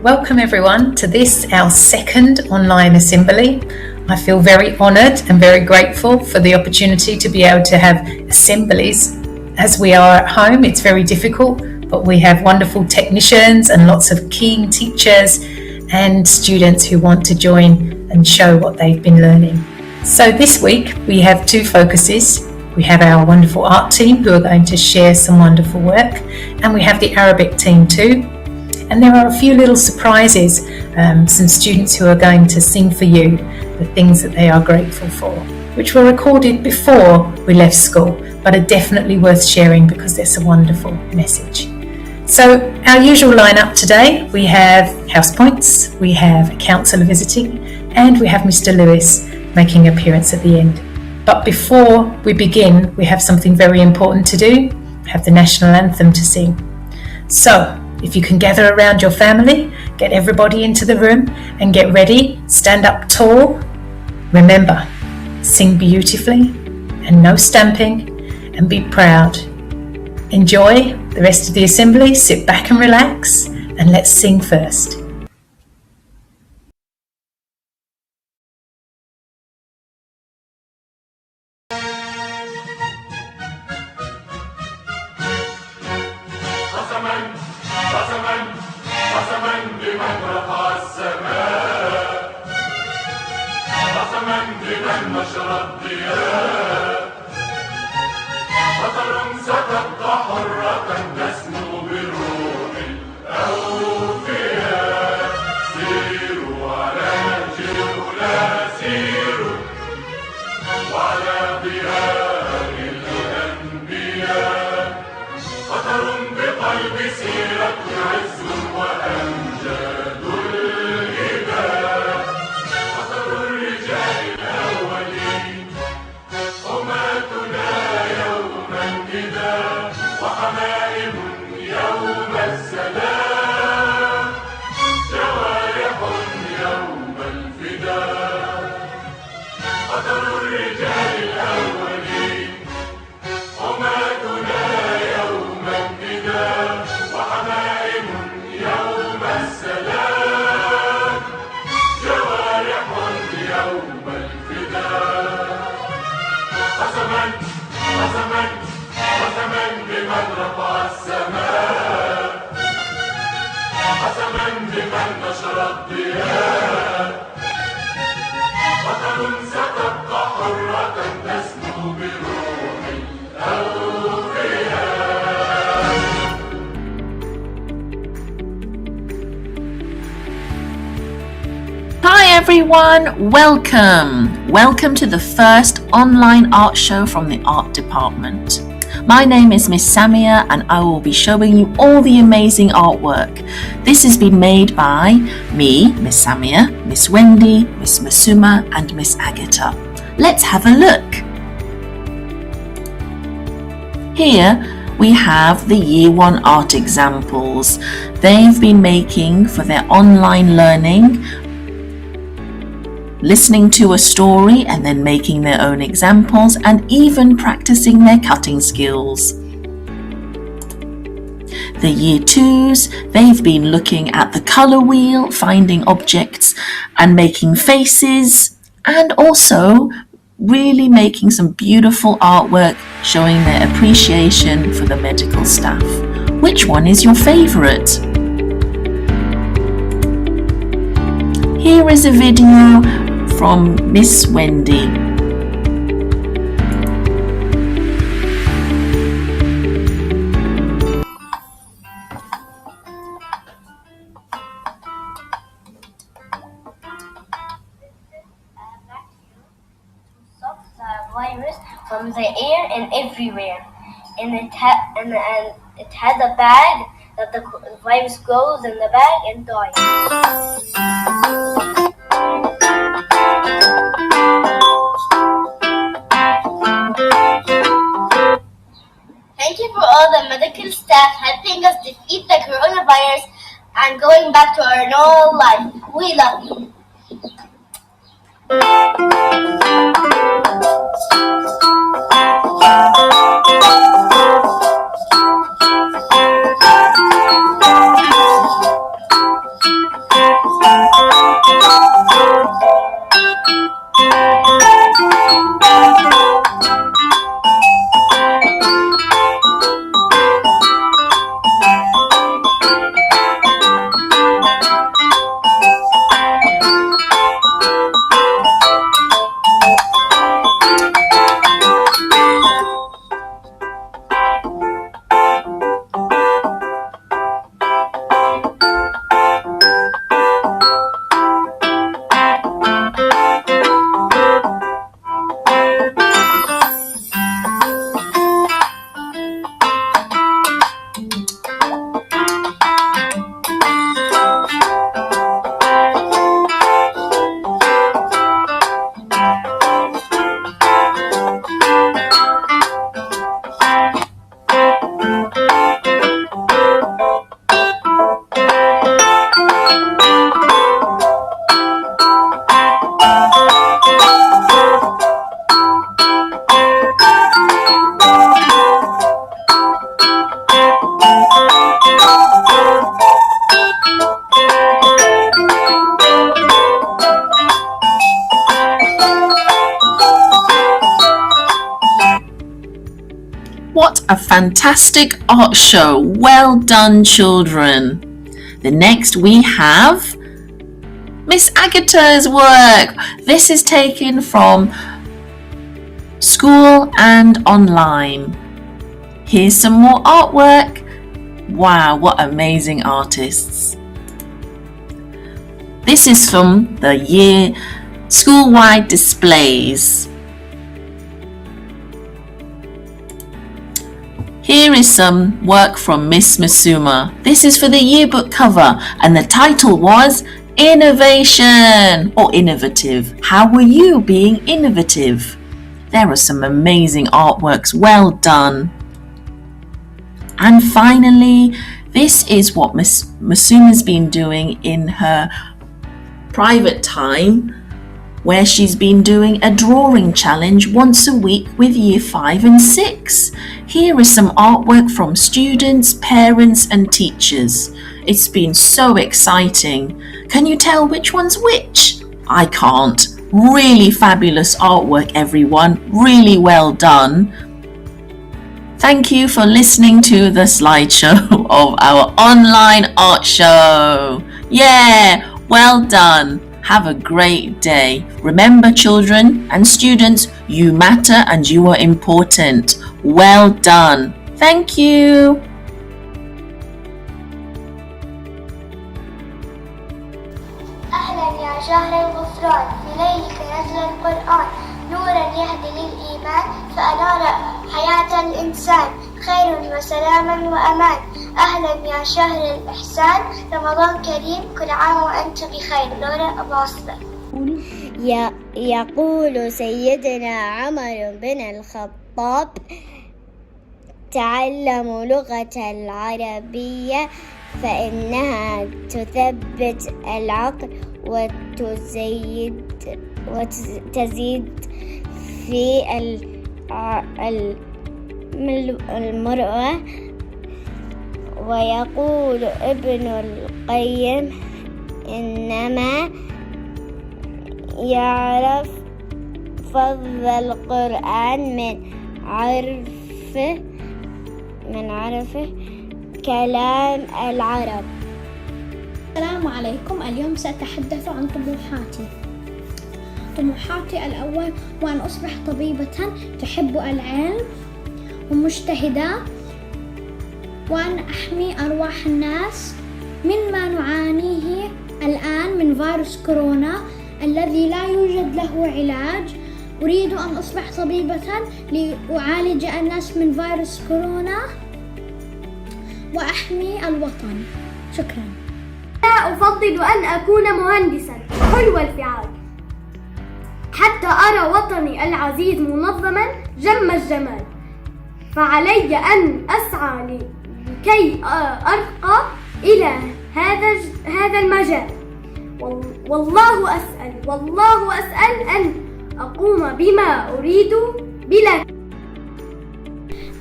Welcome everyone to this, our second online assembly. I feel very honoured and very grateful for the opportunity to be able to have assemblies. As we are at home, it's very difficult, but we have wonderful technicians and lots of keen teachers and students who want to join and show what they've been learning. So this week we have two focuses. We have our wonderful art team who are going to share some wonderful work, and we have the Arabic team too. And there are a few little surprises, some students who are going to sing for you the things that they are grateful for, which were recorded before we left school, but are definitely worth sharing because there's a wonderful message. So our usual lineup today, we have house points, we have a counsellor visiting, and we have Mr. Lewis making an appearance at the end. But before we begin, we have something very important to do. We have the national anthem to sing. So if you can gather around your family, get everybody into the room and get ready, stand up tall. Remember, sing beautifully and no stamping, and be proud. Enjoy the rest of the assembly, sit back and relax, and let's sing first. Hi everyone, welcome to the first online art show from the art department. My name is Miss Samia and I will be showing you all the amazing artwork. This has been made by me, Miss Samia, Miss Wendy, Miss Masuma and Miss Agatha. Let's have a look. Here we have the Year 1 art examples. They've been making for their online learning, listening to a story and then making their own examples and even practicing their cutting skills. The Year 2s, they've been looking at the colour wheel, finding objects and making faces, and also really making some beautiful artwork showing their appreciation for the medical staff. Which one is your favourite? Here is a video from Miss Wendy. Stops the virus from the air and everywhere, and it had a bag that the virus goes in the bag and dies. Thank you for all the medical staff helping us defeat the coronavirus and going back to our normal life. We love you. a fantastic art show. Well done, children. The next we have Miss Agatha's work. This is taken from school and online. Here's some more artwork. Wow, what amazing artists. This is from the year school-wide displays. Here is some work from Miss Masuma. This is for the yearbook cover and the title was Innovation or Innovative. How were you being innovative? There are some amazing artworks. Well done. And finally, this is what Miss Masuma's been doing in her private time, where she's been doing a drawing challenge once a week with year 5 and 6. Here is some artwork from students, parents and teachers. It's been so exciting. Can you tell which one's which? I can't. Really fabulous artwork, everyone. Really well done. Thank you for listening to the slideshow of our online art show. Yeah, well done. Have a great day. Remember, children and students, you matter and you are important. Well done. Thank you. أهلا يا شهر الغفران، في ليلك نزل القرآن، نورا يهدي للإيمان فأنار حياة الإنسان، خير وسلاما وأمان. أهلا يا شهر الإحسان، رمضان كريم، كل عام وأنت بخير. لورا أبو عصبة. يقول سيدنا عمر بن الخطاب: تعلموا لغة العربية فإنها تثبت العقل وتزيد في المروءة. ويقول ابن القيم: إنما يعرف فضل القرآن من عرفه كلام العرب. السلام عليكم. اليوم سأتحدث عن طموحاتي الأول وأن أصبح طبيبة تحب العلم ومجتهدة، وأن أحمي أرواح الناس مما نعانيه الآن من فيروس كورونا الذي لا يوجد له علاج. أريد أن أصبح طبيبة لأعالج الناس من فيروس كورونا وأحمي الوطن. شكرا. لا أفضل أن أكون مهندسا حلو الفعال حتى أرى وطني العزيز منظما جم الجمال، فعلي أن أسعى لكي أرقى إلى هذا المجال. والله أسأل أن أقوم بما أريد بلا.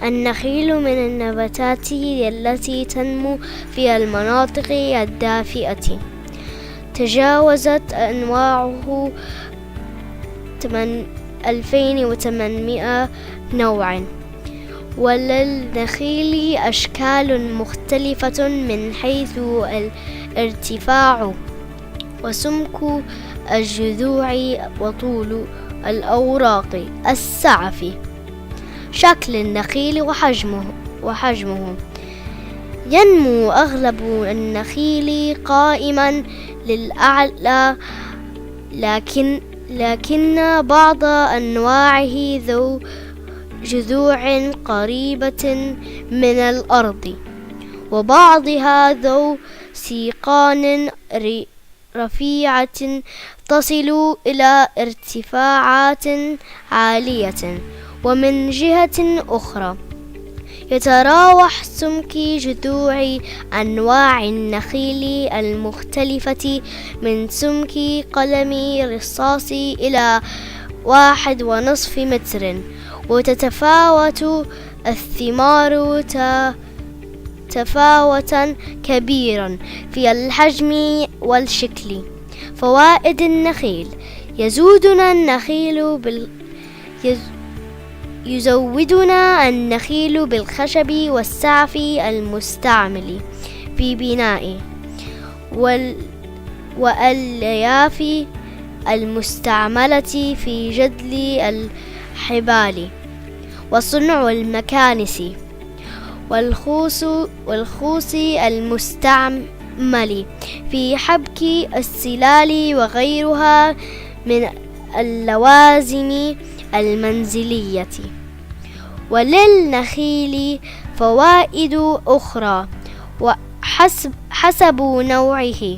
النخيل من النباتات التي تنمو في المناطق الدافئة، تجاوزت أنواعه 2800 نوع، وللنخيل أشكال مختلفة من حيث الارتفاع وسمك الجذوع وطول الأوراق. السعف شكل النخيل وحجمه. ينمو أغلب النخيل قائما للأعلى، لكن بعض أنواعه ذو جذوع قريبة من الأرض، وبعضها ذو سيقان رفيعة تصل إلى ارتفاعات عالية. ومن جهة أخرى يتراوح سمك جذوع أنواع النخيل المختلفة من سمك قلم رصاص إلى 1.5 متر، وتتفاوت الثمار تفاوتا كبيرا في الحجم والشكل. فوائد النخيل: يزودنا النخيل يزودنا النخيل بالخشب والسعف المستعمل في بنائه والألياف المستعملة في جدل الحبال وصنع المكانس والخوص المستعمل في حبك السلال وغيرها من اللوازم المنزلية. وللنخيل فوائد أخرى حسب نوعه.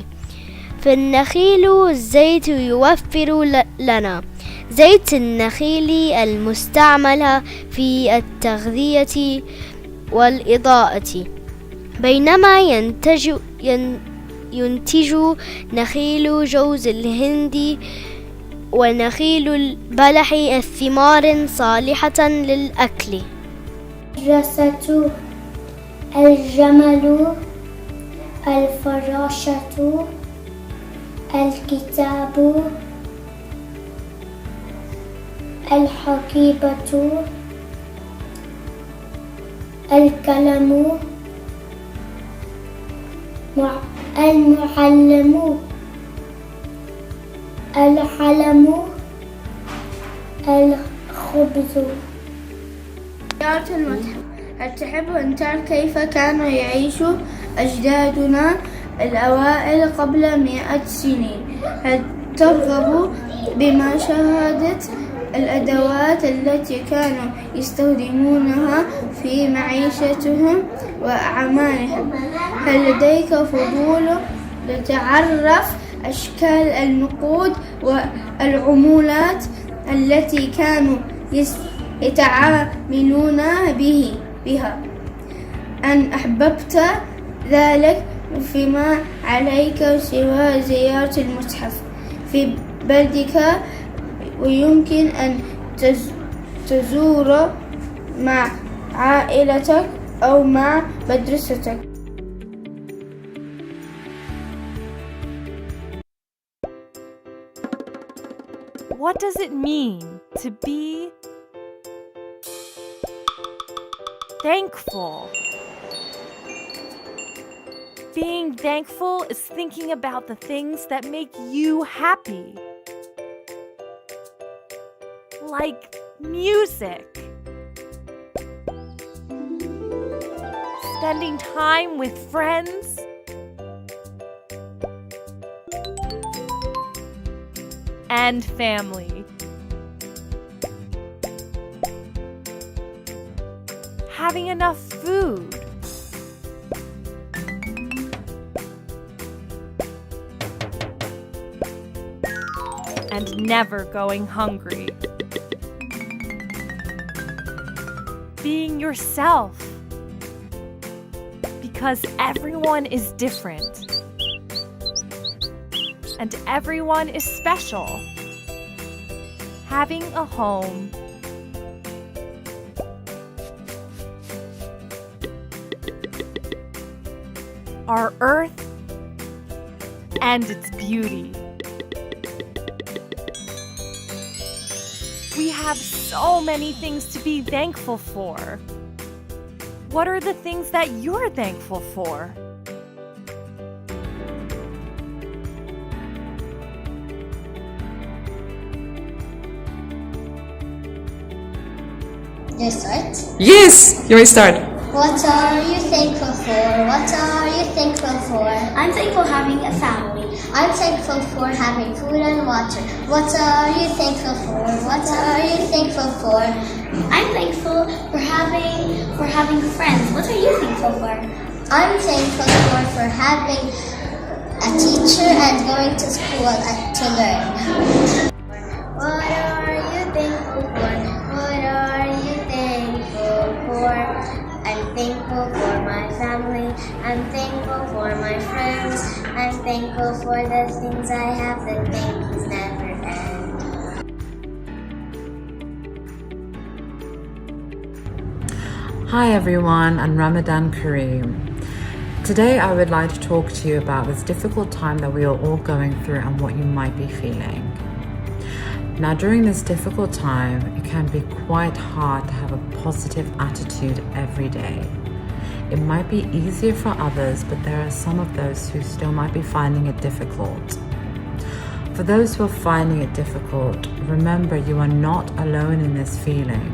فالنخيل الزيت يوفر لنا زيت النخيل المستعمل في التغذية والإضاءة، بينما ينتج نخيل جوز الهند ونخيل البلح الثمار صالحة للأكل. الجرسة، الجمل، الفراشة، الكتاب، الحقيبة، القلم، المعلم، الحلم، الخبز. زيارة المتحف. هل تحب أن تعرف كيف كانوا يعيش أجدادنا الأوائل قبل 100 سنين؟ هل ترغب بمشاهدة الأدوات التي كانوا يستخدمونها في معيشتهم وأعمالهم؟ هل لديك فضول لتعرف أشكال النقود والعملات التي كانوا يتعاملون بها؟ أن أحببت ذلك فما عليك سوى زيارة المتحف في بلدك، ويمكن أن تزور مع عائلتك أو مع مدرستك. What does it mean to be thankful? Being thankful is thinking about the things that make you happy, like music, spending time with friends, and family. Having enough food. And never going hungry. Being yourself. Because everyone is different. And everyone is special. Having a home. Our earth and its beauty. We have so many things to be thankful for. What are the things that you're thankful for? Yes, start. Yes, you may start. What are you thankful for? What are you thankful for? I'm thankful having a family. I'm thankful for having food and water. What are you thankful for? What are you thankful for? I'm thankful for having friends. What are you thankful for? I'm thankful for having a teacher and going to school to learn. What are you thankful for? What are you thankful for? I'm thankful for my family. I'm thankful for my friends. I'm thankful for the things I have. The things never end. Hi everyone, and Ramadan Kareem. Today I would like to talk to you about this difficult time that we are all going through and what you might be feeling. Now, during this difficult time, it can be quite hard to have a positive attitude every day. It might be easier for others, but there are some of those who still might be finding it difficult. For those who are finding it difficult, remember you are not alone in this feeling.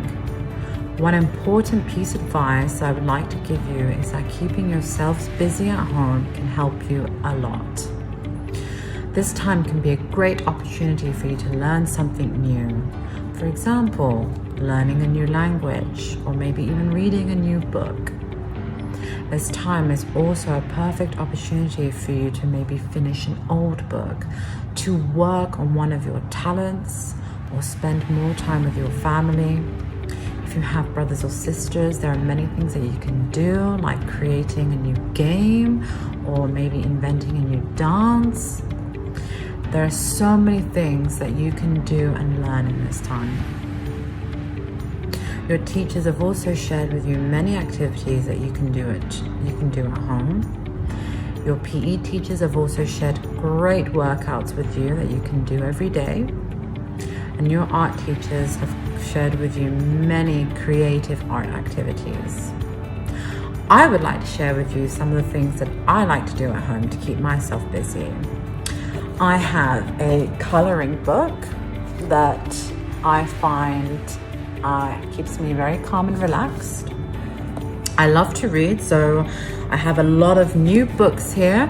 One important piece of advice I would like to give you is that keeping yourselves busy at home can help you a lot. This time can be a great opportunity for you to learn something new. For example, learning a new language, or maybe even reading a new book. This time is also a perfect opportunity for you to maybe finish an old book, to work on one of your talents, or spend more time with your family. If you have brothers or sisters, there are many things that you can do, like creating a new game, or maybe inventing a new dance. There are so many things that you can do and learn in this time. Your teachers have also shared with you many activities that you can do at home. Your PE teachers have also shared great workouts with you that you can do every day. And your art teachers have shared with you many creative art activities. I would like to share with you some of the things that I like to do at home to keep myself busy. I have a coloring book that I find keeps me very calm and relaxed. I love to read, so I have a lot of new books here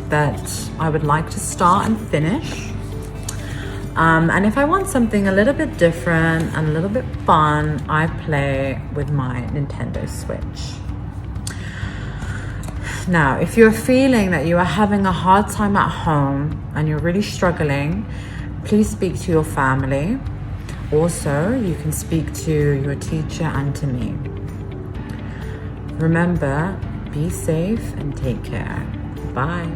that I would like to start and finish. And if I want something a little bit different and a little bit fun, I play with my Nintendo Switch. Now, if you're feeling that you are having a hard time at home and you're really struggling, please speak to your family. Also, you can speak to your teacher and to me. Remember, be safe and take care. Bye.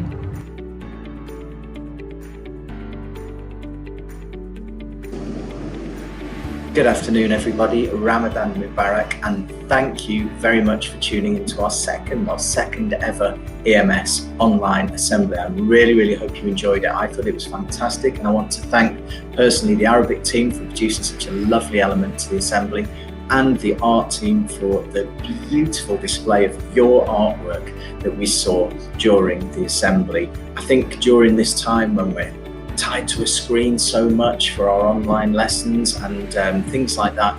Good afternoon, everybody. Ramadan Mubarak, and thank you very much for tuning into our second ever EMS online assembly. I really hope you enjoyed it. I thought it was fantastic, and I want to thank personally the Arabic team for producing such a lovely element to the assembly, and the art team for the beautiful display of your artwork that we saw during the assembly. I think during this time when we're tied to a screen so much for our online lessons and things like that,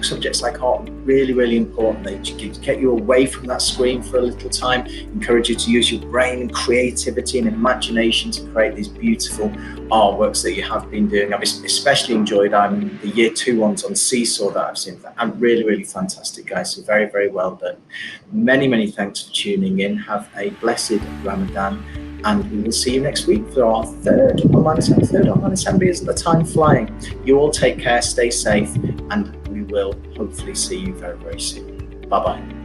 subjects like art are really important. They get you away from that screen for a little time, encourage you to use your brain and creativity and imagination to create these beautiful artworks that you have been doing. I've especially enjoyed the year 2 ones on Seesaw that I've seen. I'm really fantastic, guys, so very well done. Many thanks for tuning in. Have a blessed Ramadan, and we will see you next week for our third online assembly. Isn't the time flying? You all take care, stay safe, and we will hopefully see you very soon. Bye-bye.